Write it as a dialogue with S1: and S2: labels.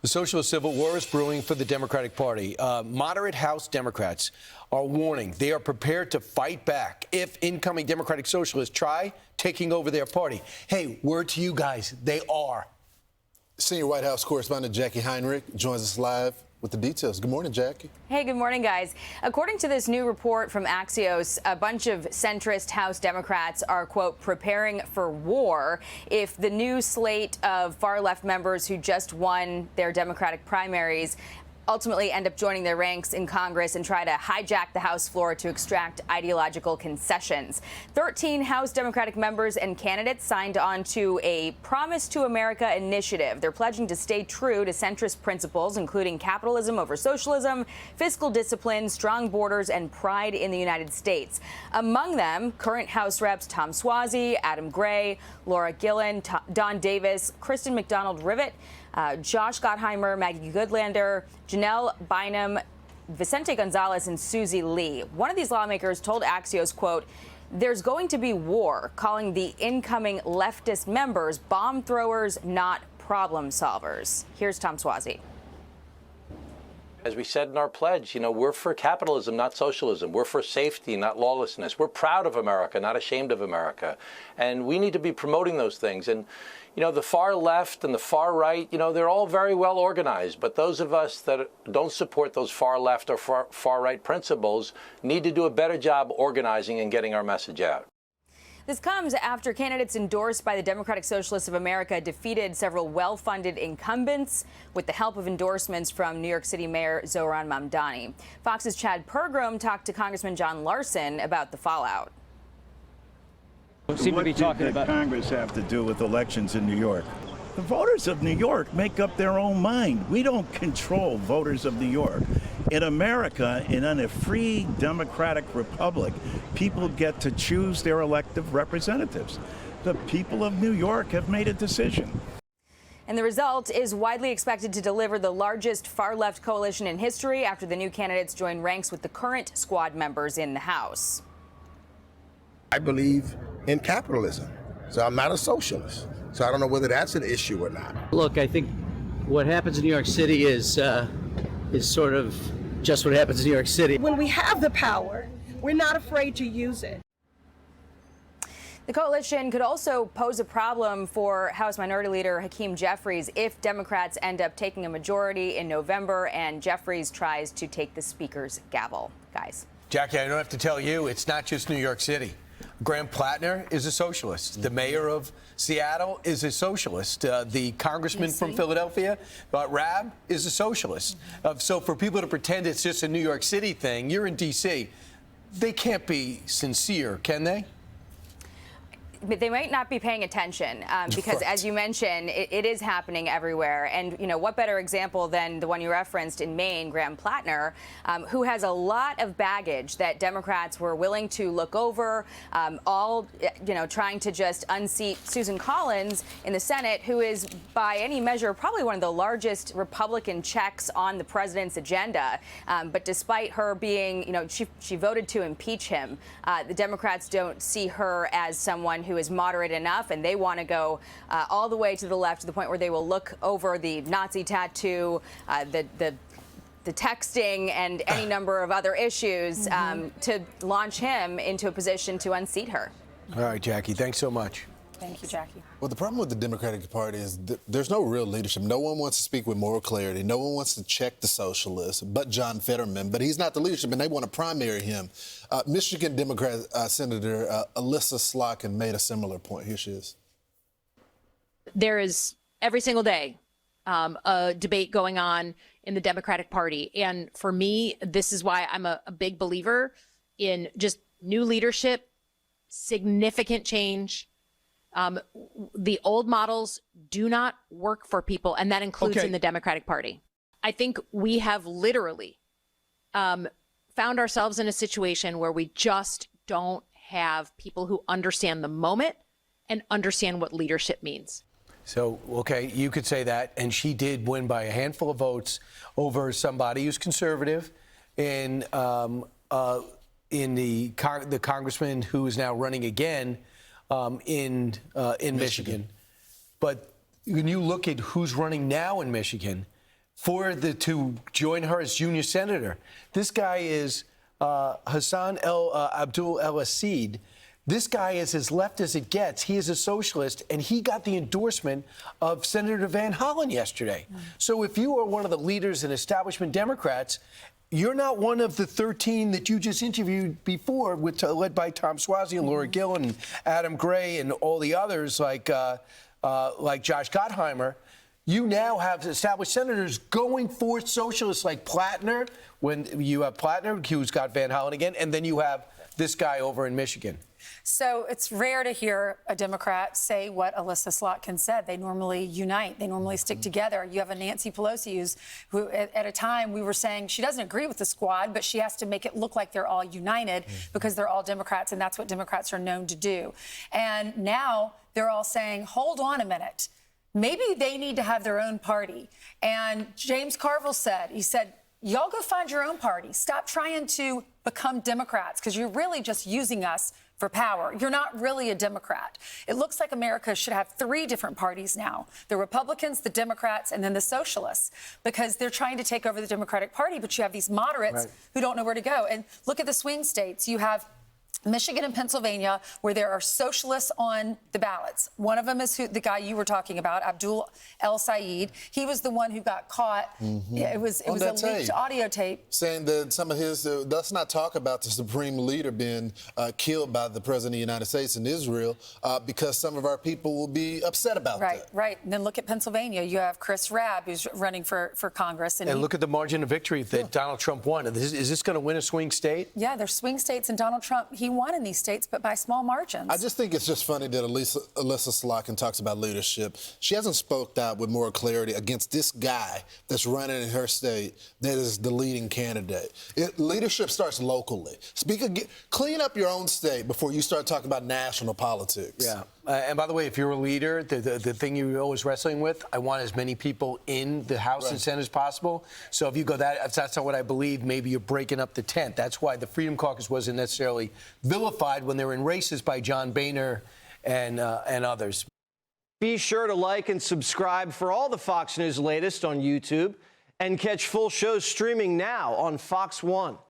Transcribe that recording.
S1: The socialist civil war is brewing for the Democratic Party. Moderate House Democrats are warning they are prepared to fight back if incoming Democratic Socialists try taking over their party. Hey, word to you guys, they are.
S2: Senior White House correspondent Jackie Heinrich joins us live with the details. Good morning, Jackie.
S3: Hey, good morning, guys. According to this new report from Axios, a bunch of centrist House Democrats are, quote, preparing for war if the new slate of far-left members who just won their Democratic primaries ultimately end up joining their ranks in Congress and try to hijack the House floor to extract ideological concessions. 13 House Democratic members and candidates signed on to a Promise to America initiative. They're pledging to stay true to centrist principles, including capitalism over socialism, fiscal discipline, strong borders, and pride in the United States. Among them, current House Reps Tom Suozzi, Adam Gray, Laura Gillen, Don Davis, Kristen McDonald-Rivet, Josh Gottheimer, Maggie Goodlander, Janelle Bynum, Vicente Gonzalez, and Susie Lee. One of these lawmakers told Axios, quote, "There's going to be war," calling the incoming leftist members bomb throwers, not problem solvers. Here's Tom Suozzi.
S4: As we said in our pledge, we're for capitalism, not socialism. We're for safety, not lawlessness. We're proud of America, not ashamed of America. And we need to be promoting those things. And, the far left and the far right, they're all very well organized. But those of us that don't support those far left or far right principles need to do a better job organizing and getting our message out.
S3: This comes after candidates endorsed by the Democratic Socialists of America defeated several well-funded incumbents with the help of endorsements from New York City Mayor Zohran Mamdani. Fox's Chad Pergram talked to Congressman John Larson about the fallout.
S5: What did Congress have to do with elections in New York? The voters of New York make up their own mind. We don't control voters of New York. In America, in a free democratic republic, people get to choose their elected representatives. The people of New York have made a decision.
S3: And the result is widely expected to deliver the largest far-left coalition in history after the new candidates join ranks with the current squad members in the House.
S6: I believe in capitalism, so I'm not a socialist. So I don't know whether that's an issue or not.
S7: Look, I think what happens in New York City is sort of just what happens in New York City.
S8: When we have the power, we're not afraid to use it.
S3: The coalition could also pose a problem for House Minority Leader Hakeem Jeffries if Democrats end up taking a majority in November and Jeffries tries to take the Speaker's gavel. Guys.
S1: Jackie, I don't have to tell you, it's not just New York City. Graham Plattner is a socialist. The mayor of Seattle is a socialist. The congressman from Philadelphia, Rabb, is a socialist. So for people to pretend it's just a New York City thing, you're in D.C., they can't be sincere, can they?
S3: They might not be paying attention because, as you mentioned, it is happening everywhere. And, what better example than the one you referenced in Maine, Graham Plattner, who has a lot of baggage that Democrats were willing to look over, trying to just unseat Susan Collins in the Senate, who is, by any measure, probably one of the largest Republican checks on the president's agenda. But despite her being, she voted to impeach him, the Democrats don't see her as someone who is moderate enough, and they want to go all the way to the left to the point where they will look over the Nazi tattoo, the texting, and any number of other issues to launch him into a position to unseat her.
S1: All right, Jackie, thanks so much.
S3: Thank you, Jackie.
S2: Well, the problem with the Democratic Party is there's no real leadership. No one wants to speak with moral clarity. No one wants to check the socialists, but John Fetterman. But he's not the leadership, and they want to primary him. Michigan Democrat Senator Alyssa Slotkin made a similar point. Here she is.
S9: There is, every single day, a debate going on in the Democratic Party. And for me, this is why I'm a big believer in just new leadership, significant change. The old models do not work for people, and that includes in the Democratic Party. I think we have literally found ourselves in a situation where we just don't have people who understand the moment and understand what leadership means.
S1: So, okay, you could say that, and she did win by a handful of votes over somebody who's conservative in the congressman who is now running again in Michigan. But when you look at who's running now in Michigan, to join her as junior senator. This guy is Hassan Abdul El Assid. This guy is as left as it gets. He is a socialist, and he got the endorsement of Senator Van Hollen yesterday. So if you are one of the leaders in establishment Democrats, you're not one of the 13 that you just interviewed before, led by Tom Suozzi and Laura Gillen and Adam Gray and all the others like Josh Gottheimer. You now have established senators going for socialists like Plattner, when you have Plattner, who's got Van Hollen again, and then you have this guy over in Michigan.
S10: So it's rare to hear a Democrat say what Alyssa Slotkin said. They normally unite. They normally stick together. You have a Nancy Pelosi who at a time we were saying she doesn't agree with the squad, but she has to make it look like they're all united because they're all Democrats, and that's what Democrats are known to do. And now they're all saying, hold on a minute. Maybe they need to have their own party. And James Carville said, y'all go find your own party. Stop trying to become Democrats because you're really just using us for power. You're not really a Democrat. It looks like America should have 3 different parties now: the Republicans, the Democrats, and then the Socialists, because they're trying to take over the Democratic Party. But you have these moderates who don't know where to go. And look at the swing states. You have Michigan and Pennsylvania, where there are socialists on the ballots. One of them is the guy you were talking about, Abdul El Said. He was the one who got caught. It was a leaked audio tape.
S2: Saying that some of his, let's not talk about the supreme leader being killed by the president of the United States in Israel because some of our people will be upset about that.
S10: Right. And then look at Pennsylvania. You have Chris Rabb, who's running for Congress. And
S1: look at the margin of victory that Donald Trump won. Is this going to win a swing state?
S10: Yeah, there's swing states, and Donald Trump, he won in these states, but by small margins.
S2: I just think it's just funny that Alyssa Slotkin talks about leadership. She hasn't spoke out with more clarity against this guy that's running in her state that is the leading candidate. Leadership starts locally. Clean up your own state before you start talking about national politics.
S1: Yeah. And by the way, if you're a leader, the thing you're always wrestling with, I want as many people in the House and Senate as possible. So if you go if that's not what I believe, maybe you're breaking up the tent. That's why the Freedom Caucus wasn't necessarily vilified when they were in races by John Boehner and others.
S11: Be sure to like and subscribe for all the Fox News latest on YouTube and catch full shows streaming now on Fox One.